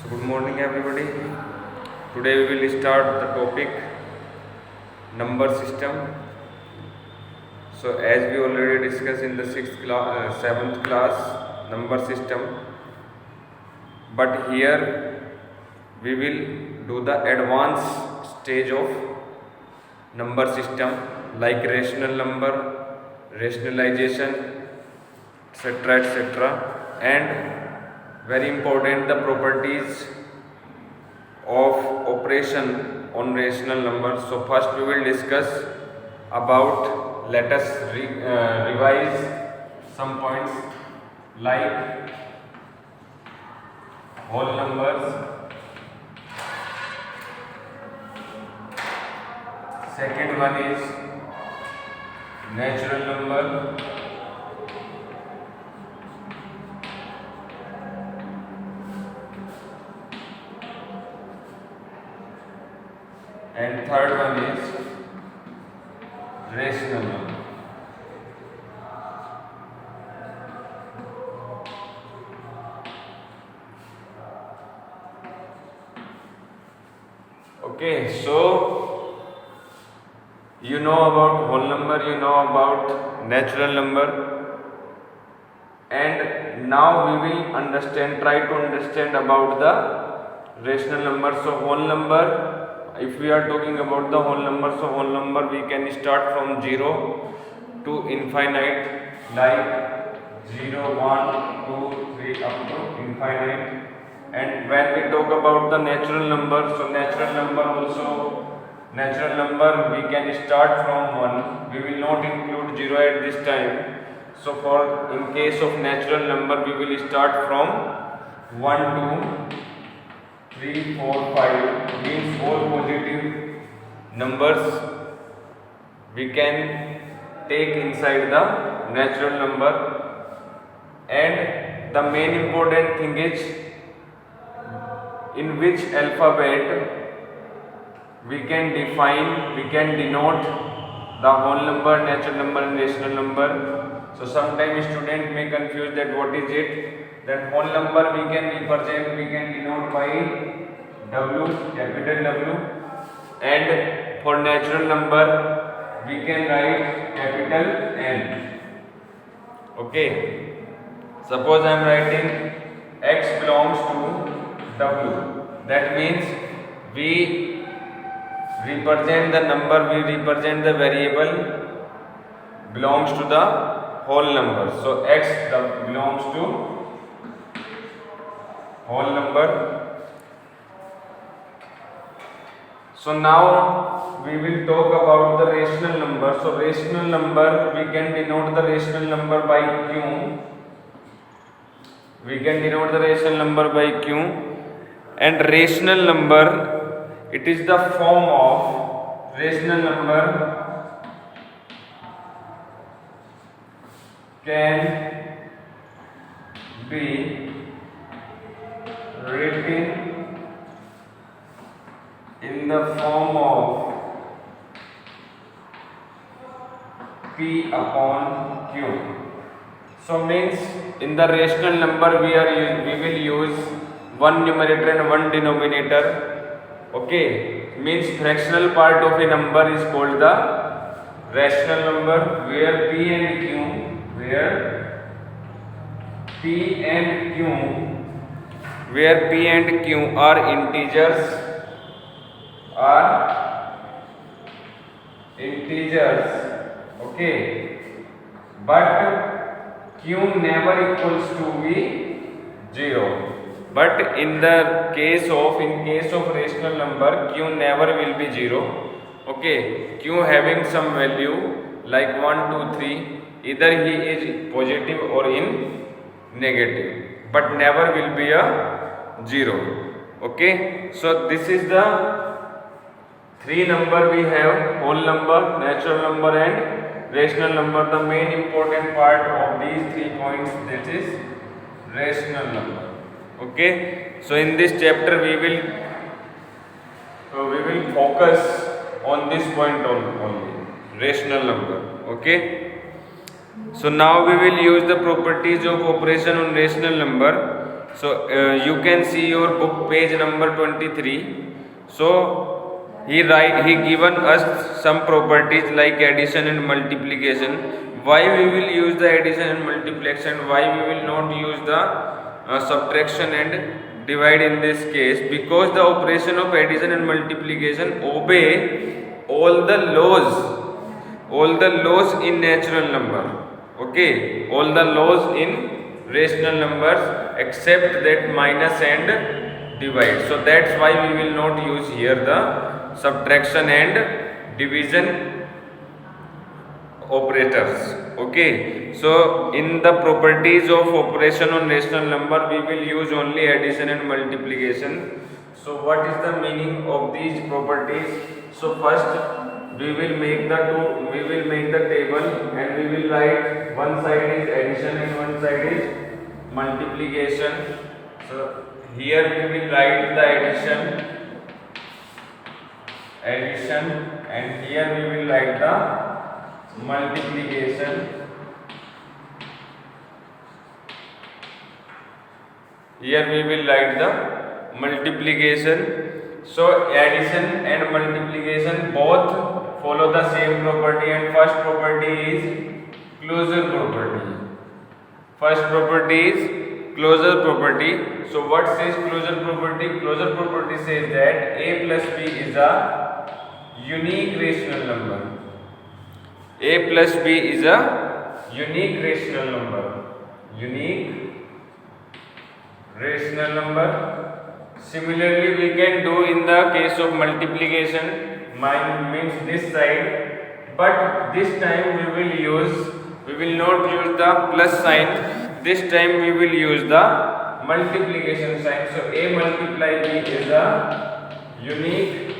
So good morning everybody. Today we will start the topic number system. So as we already discussed in the 7th class number system, but here we will do the advanced stage of number system like rational number, rationalization, etc. And very important, the properties of operation on rational numbers. So first we will discuss about, let us revise some points like whole numbers, second one is natural number, and third one is rational number. Okay, so you know about whole number, you know about natural number, and now we will try to understand about the rational number. So whole number, if we are talking about the whole number, so whole number we can start from 0 to infinite, like 0, 1, 2, 3 up to infinite. And when we talk about the natural number, so natural number we can start from 1. We will not include 0 at this time. So for in case of natural number we will start from 1, 2, 3, 4, 5, means all positive numbers we can take inside the natural number. And the main important thing is in which alphabet we can denote the whole number, natural number and rational number. So sometimes student may confuse that what is it. That whole number we can denote by W, capital W, and for natural number we can write capital N. Okay, suppose I am writing X belongs to W. That means we represent the number, we represent the variable belongs to the whole number. So X belongs to whole number. So now we will talk about the rational number. So rational number, we can denote the rational number by Q. We can denote the rational number by Q. And rational number, it is the form of rational number can be written in the form of P upon Q. So means in the rational number we will use one numerator and one denominator. Okay, means fractional part of a number is called the rational number, where P and Q are integers, okay, but Q never equals to be 0. But in case of rational number, Q never will be 0. Okay, Q having some value like 1, 2, 3, either he is positive or in negative, but never will be a 0. Okay, so this is the three number we have: whole number, natural number and rational number. The main important part of these 3 points, that is rational number. Okay, so in this chapter we will focus on this point only, rational number. Okay, so now we will use the properties of operation on rational number. So you can see your book page number 23. So he given us some properties like addition and multiplication. Why we will use the addition and multiplication? Why we will not use the subtraction and divide in this case? Because the operation of addition and multiplication obey all the laws in natural number. Okay, all the laws in rational numbers except that minus and divide. So that's why we will not use here the subtraction and division operators. Okay, so in the properties of operation on rational number we will use only addition and multiplication. So what is the meaning of these properties? So first we will make the table and we will write one side is addition and one side is multiplication. So here we will write the addition and here we will write the multiplication. Here we will write the multiplication. So addition and multiplication both follow the same property, and first property is closure property. First property is closure property. So what says closure property? Closure property says that a plus b is a unique rational number. A plus b is a unique rational number. Unique rational number. Similarly, we can do in the case of multiplication. Mine means this side, but this time we will not use the plus sign. This time we will use the multiplication sign. So a multiply b is a unique.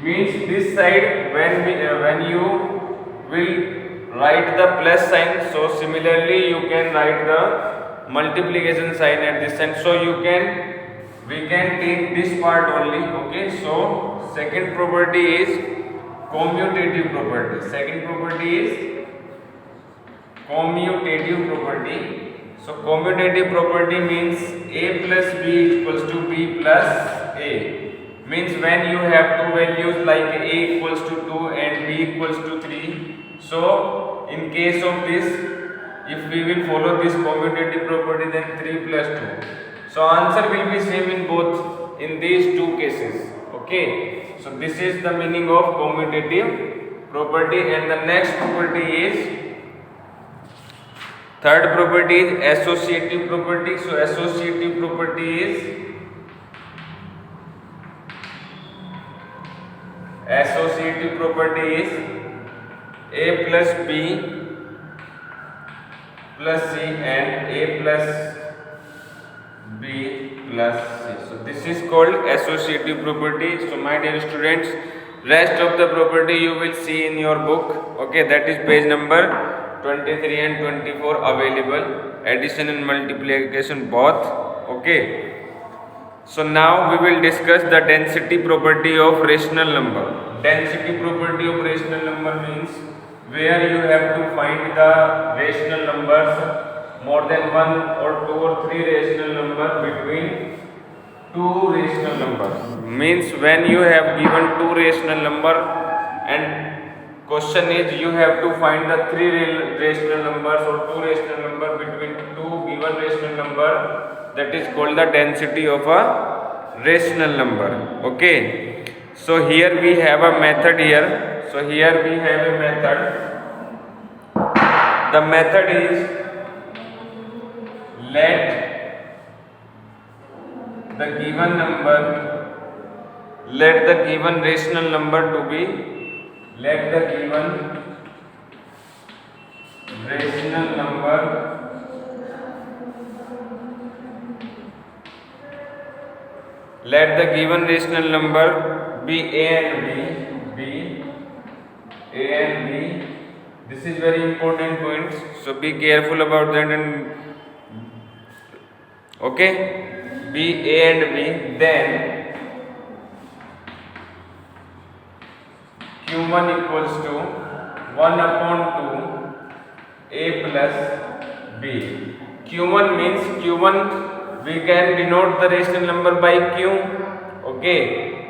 Means this side when you will write the plus sign. So similarly you can write the multiplication sign at this end. So we can take this part only. Okay, so second property is commutative property. Second property is commutative property. So commutative property means a plus b equals to b plus a. Means when you have two values like a equals to 2 and b equals to 3. So in case of this, if we will follow this commutative property, then 3 plus 2. So answer will be same in these two cases. Okay, so this is the meaning of commutative property. And the next property is, third property is associative property. So associative property is a plus b plus c and a plus b plus c. So this is called associative property. So my dear students, rest of the property you will see in your book. Okay, that is page number 23 and 24 available. Addition and multiplication both. Okay. So now we will discuss the density property of rational number. Density property of rational number means where you have to find the rational numbers, more than one or two or three rational numbers between two rational numbers. Means when you have given two rational number and question is you have to find the three rational numbers or two rational number between two given rational number. That is called the density of a rational number. Okay, so here we have a method here. So here we have a method. The method is let the given rational number to be let the given rational number let the given rational number be a and b. This is very important point, so be careful about that. And okay, be a and b, then q1 equals to 1 upon 2 a plus b. Q1 means Q1 we can denote the rational number by Q. Okay,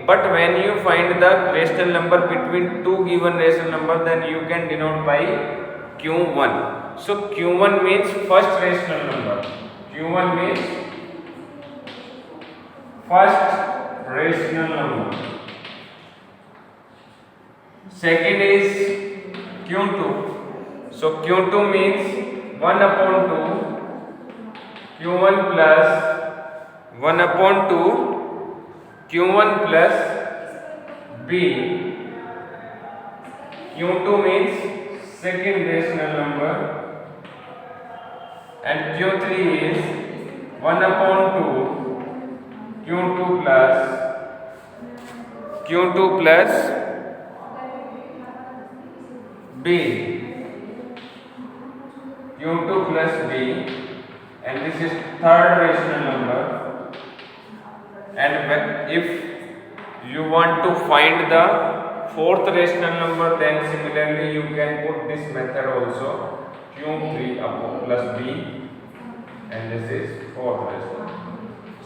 but when you find the rational number between two given rational number, then you can denote by Q1. So Q1 means first rational number. Q1 means first rational number. Second is Q2. So Q2 means 1 upon 2 Q1 plus 1 upon 2 Q1 plus B. Q2 means second rational number, and Q3 is 1 upon 2 Q2 plus B. Q2 plus B, and this is third rational number. And if you want to find the fourth rational number, then similarly you can put this method also, Q3 upon plus B, and this is fourth rational number.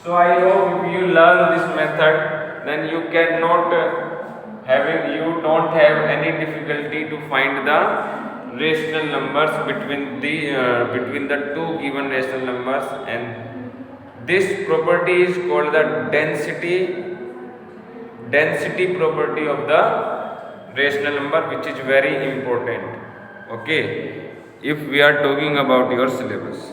So I hope if you learn this method, then you don't have any difficulty to find the rational numbers between the two given rational numbers. And this property is called the density property of the rational number, which is very important, okay, if we are talking about your syllabus.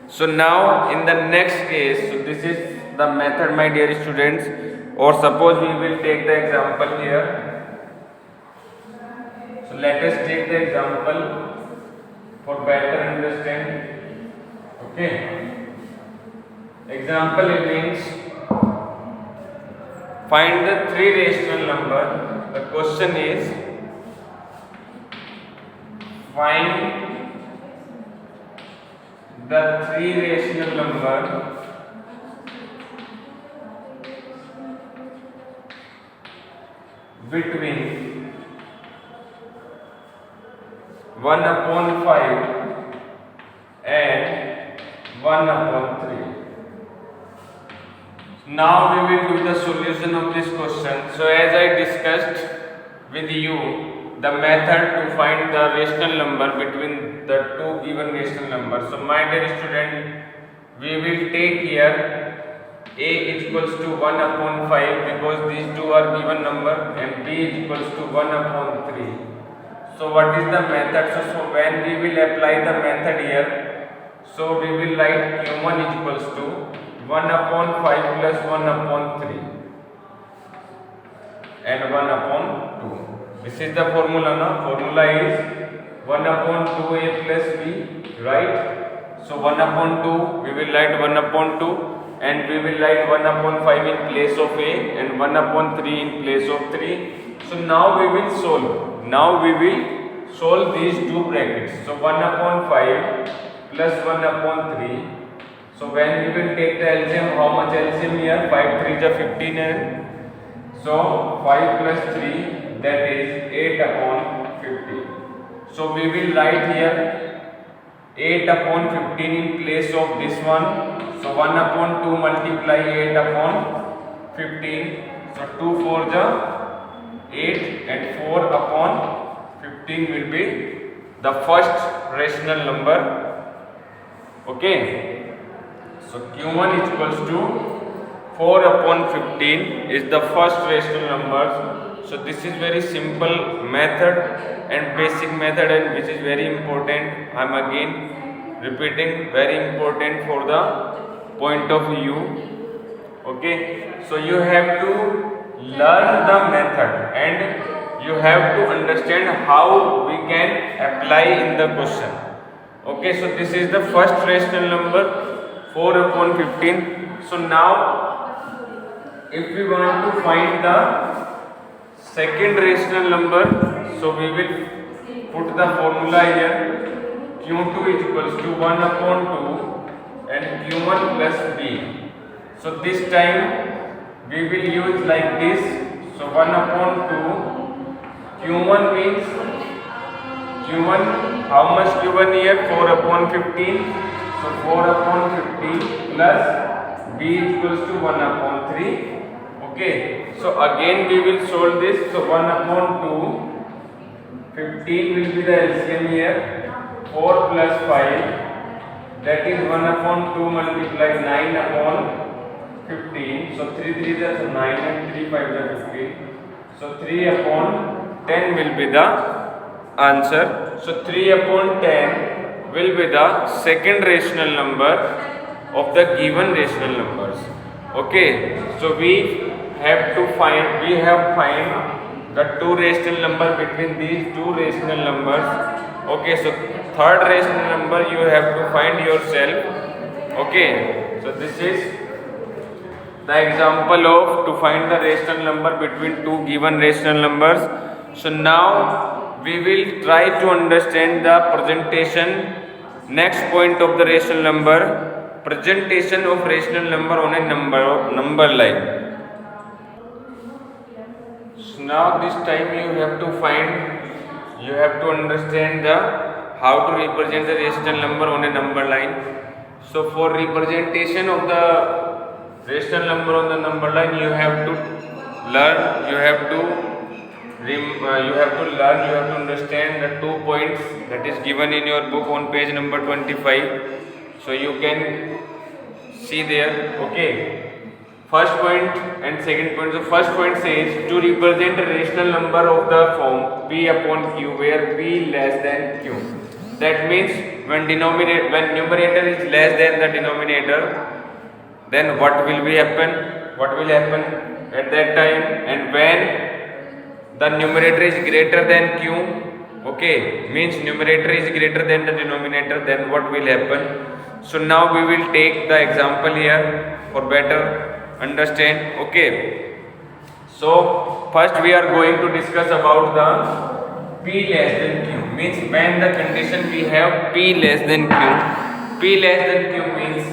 So now in the next case, so this is the method, my dear students, or suppose we will take the example here. So let us take the example for better understanding. Okay, example it means find the three rational number. The question is find the three rational number between 1 upon 5 and 1 upon 3. Now we will do the solution of this question. So as I discussed with you the method to find the rational number between the two given rational numbers. So my dear student, we will take here A is equals to 1 upon 5 because these two are given number, and B is equals to 1 upon 3. So what is the method? So when we will apply the method here, so we will write Q1 is equals to 1 upon 5 plus 1 upon 3 and 1 upon 2. This is the formula. Formula is 1 upon 2A plus B, right? So 1 upon 2 we will write 1 upon 2, and we will write 1 upon 5 in place of A and 1 upon 3 in place of 3. So now we will solve. These two brackets. So 1 upon 5 plus 1 upon 3. So when we will take the LCM, how much LCM here? 5 3 is 15, and so 5 plus 3, that is 8 upon 15. So we will write here 8 upon 15 in place of this one. So 1 upon 2 multiply 8 upon 15. So 2 4 is 8, and 4 upon 15 will be the first rational number. Okay. So Q1 is equals to 4 upon 15 is the first rational number. So this is very simple method and basic method, and which is very important. I am again repeating, very important for the point of view. Okay, so you have to learn the method and you have to understand how we can apply in the question. Okay, so this is the first rational number, 4 upon 15. So now if we want to find the second rational number, so we will put the formula here. Q2 is equals to 1 upon 2 and Q1 plus B. So this time we will use like this. So 1 upon 2, Q1 means Q1 how much given here? 4 upon 15. So 4 upon 50 plus b equals to 1 upon 3. Okay, so again we will solve this. So 1 upon 2, 15 will be the LCM here. 4 plus 5, that is 1 upon 2 multiplied 9 upon 15. So 3 3 is 9 and 3 5 is 15. So 3 upon 10 will be the answer. So 3 upon 10 will be the second rational number of the given rational numbers. Okay, so we have find the two rational number between these two rational numbers. Okay, so third rational number you have to find yourself. Okay, so this is the example of to find the rational number between two given rational numbers. So now we will try to understand the presentation. Next point of the rational number, presentation of rational number on a number line. So now this time you have to understand the how to represent the rational number on a number line. So for representation of the rational number on the number line, you have to learn, you have to understand the 2 points that is given in your book on page number 25. So you can see there. Okay, first point and second point. So first point says to represent a rational number of the form p upon q where p less than q. That means when numerator is less than the denominator, then what will happen? What will happen at that time? And when the numerator is greater than q, okay, means numerator is greater than the denominator, then what will happen? So now we will take the example here for better understand. Okay, so first we are going to discuss about the p less than q, means when the condition we have p less than q. P less than q means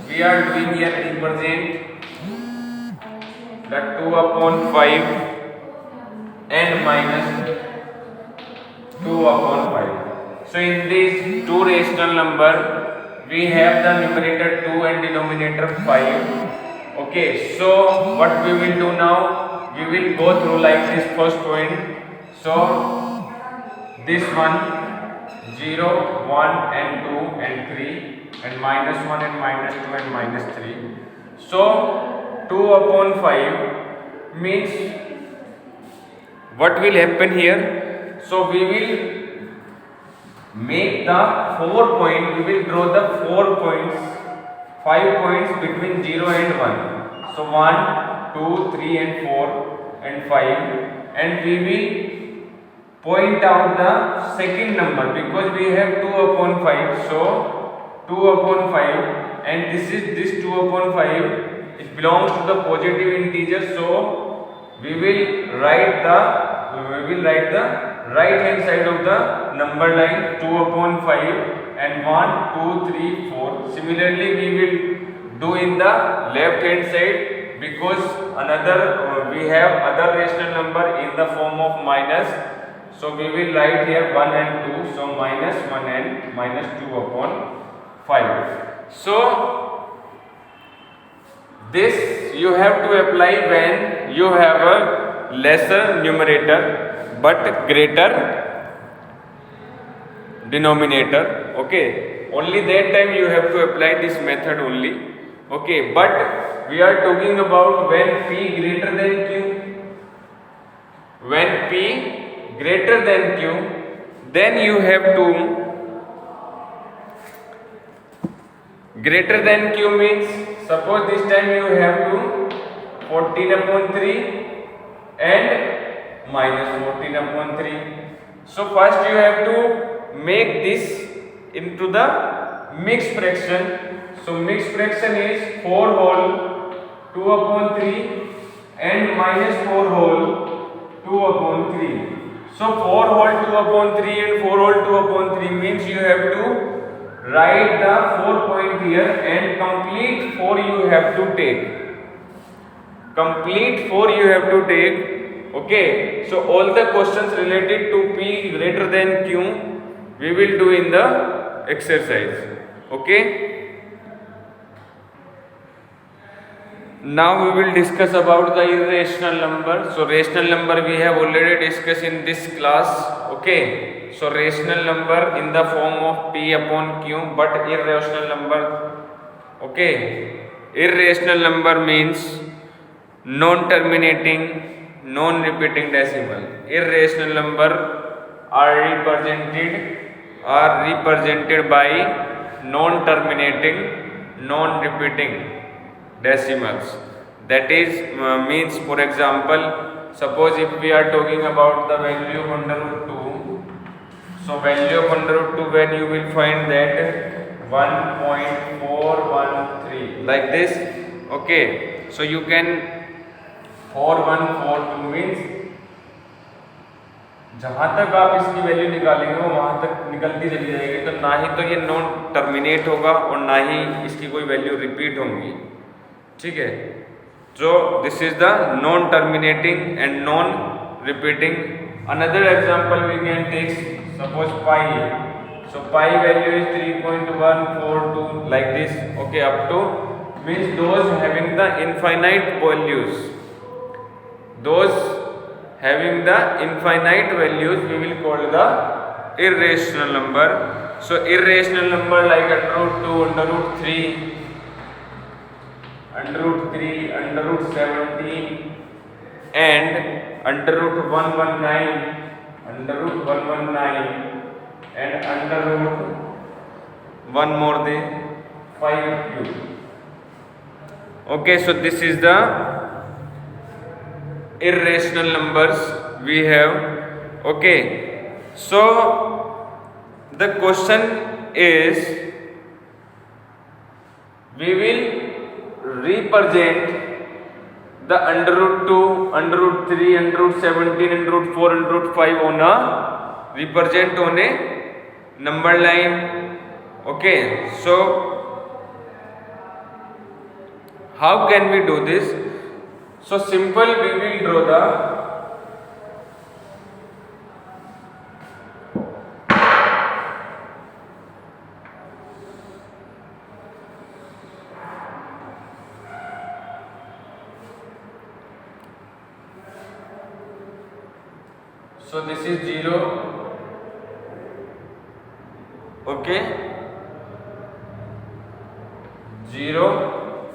we are doing here represent the 2 upon 5 and minus 2 upon 5. So in these two rational number, we have the numerator 2 and denominator 5. Okay, so what we will do now, we will go through like this first point. So this one 0, 1 and 2 and 3 and minus 1 and minus 2 and minus 3. So 2 upon 5 means what will happen here? So we will make the 4 point, we will draw the 4 points, 5 points between 0 and 1. So 1, 2, 3 and 4 and 5, and we will point out the second number because we have 2 upon 5. So 2 upon 5 and this 2 upon 5, it belongs to the positive integer. So we will write the right hand side of the number line 2 upon 5 and 1, 2, 3, 4. Similarly, we will do in the left hand side because we have other rational number in the form of minus. So we will write here 1 and 2. So minus 1 and minus 2 upon 5. So this you have to apply when you have a lesser numerator but greater denominator. Okay, only that time you have to apply this method only. Okay, but we are talking about when p greater than q. When p greater than q, then you have to greater than q means suppose this time you have to 14 upon 3 and minus 14 upon 3. So first you have to make this into the mixed fraction. So mixed fraction is 4 whole 2 upon 3 and minus 4 whole 2 upon 3. So 4 whole 2 upon 3 and 4 whole 2 upon 3 means you have to write the 4 point here and complete 4 you have to take. Complete 4 you have to take. Okay, so all the questions related to p greater than q, we will do in the exercise. Okay, now we will discuss about the irrational number. So rational number we have already discussed in this class. Okay, so rational number in the form of p upon q, but irrational number. Okay, irrational number means non-terminating, non-repeating decimal. Irrational number are represented by non-terminating, non-repeating decimals. That is means, for example, suppose if we are talking about the value of under root 2, so value of under root 2, when you will find that 1.413 like this. Okay, so you can 4142 means जहाँ तक आप इसकी value निकालेंगे वो वहाँ तक निकलती चली जाएगी, तो ना ही तो ये नॉन टर्मिनेट होगा और ना ही इसकी कोई वैल्यू रिपीट होंगी. ठीक है, so this is the non terminating and non repeating. Another example we can take, suppose pi. So pi value is 3.142 like this. Okay, up to means those having the infinite values. Those having the infinite values we will call the irrational number. So irrational number like under root 2, under root 3, under root 3, under root 17 and under root 119, under root 119 and under root one more than 5 cube. Okay, so this is the irrational numbers we have. Okay, so the question is, we will represent the under root 2, under root 3, under root 17, under root 4, under root 5 on a represent on a number line. Okay, so how can we do this? So simple, we will draw the so this is 0. Okay, 0,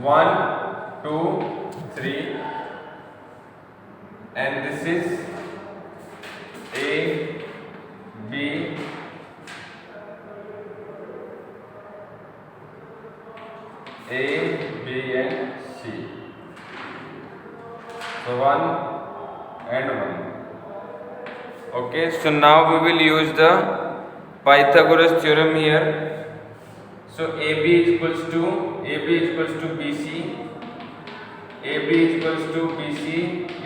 1, 2, 3 and this is A, B, A, B and C. So 1 and 1. Okay, so now we will use the Pythagoras theorem here. So AB is equals to BC, AB is equals to BC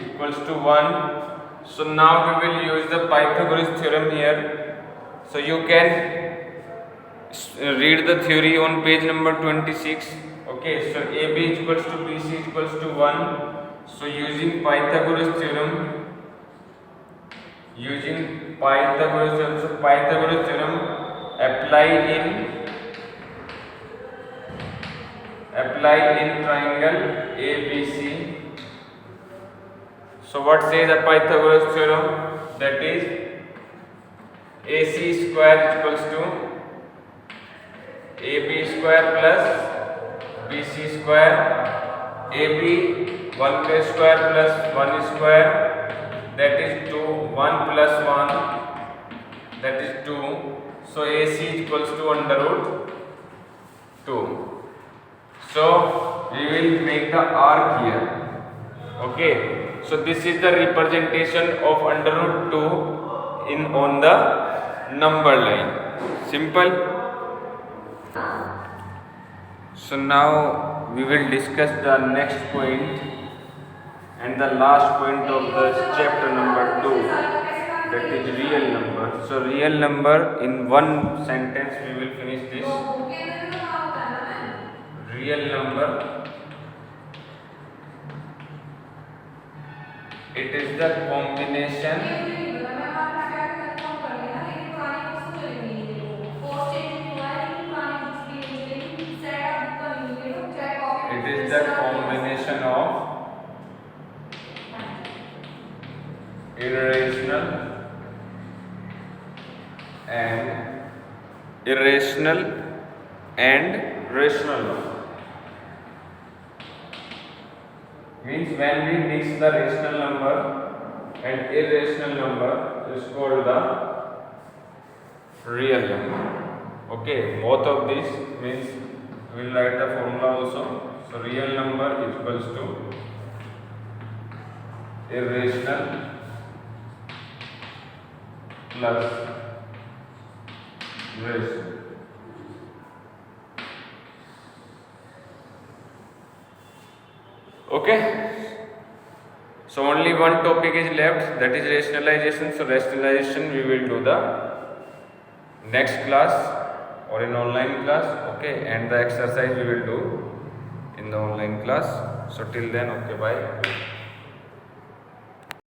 equals to 1. So now we will use the Pythagoras theorem here. So you can read the theory on page number 26. Okay, so AB is equals to BC equals to 1. So using Pythagoras theorem, so Pythagoras theorem applied in triangle ABC. So what says the Pythagoras theorem? That is AC square equals to AB square plus BC square, AB 1 square plus 1 square, that is 2, 1 plus 1, that is 2. So AC equals to under root 2. So we will make the arc here. Okay, so this is the representation of under root 2 in on the number line. Simple. So now we will discuss the next point and the last point of the chapter number 2, that is real number. So real number, in one sentence we will finish this. Real number, it is the combination is the combination of irrational and rational number. Means when we mix the rational number and irrational number is called the real number. Okay, both of these means we will write the formula also. So real number equals to irrational plus rational. Okay, so only one topic is left, that is rationalization. So rationalization we will do the next class or in online class. Okay, and the exercise we will do in the online class. So till then, okay, bye.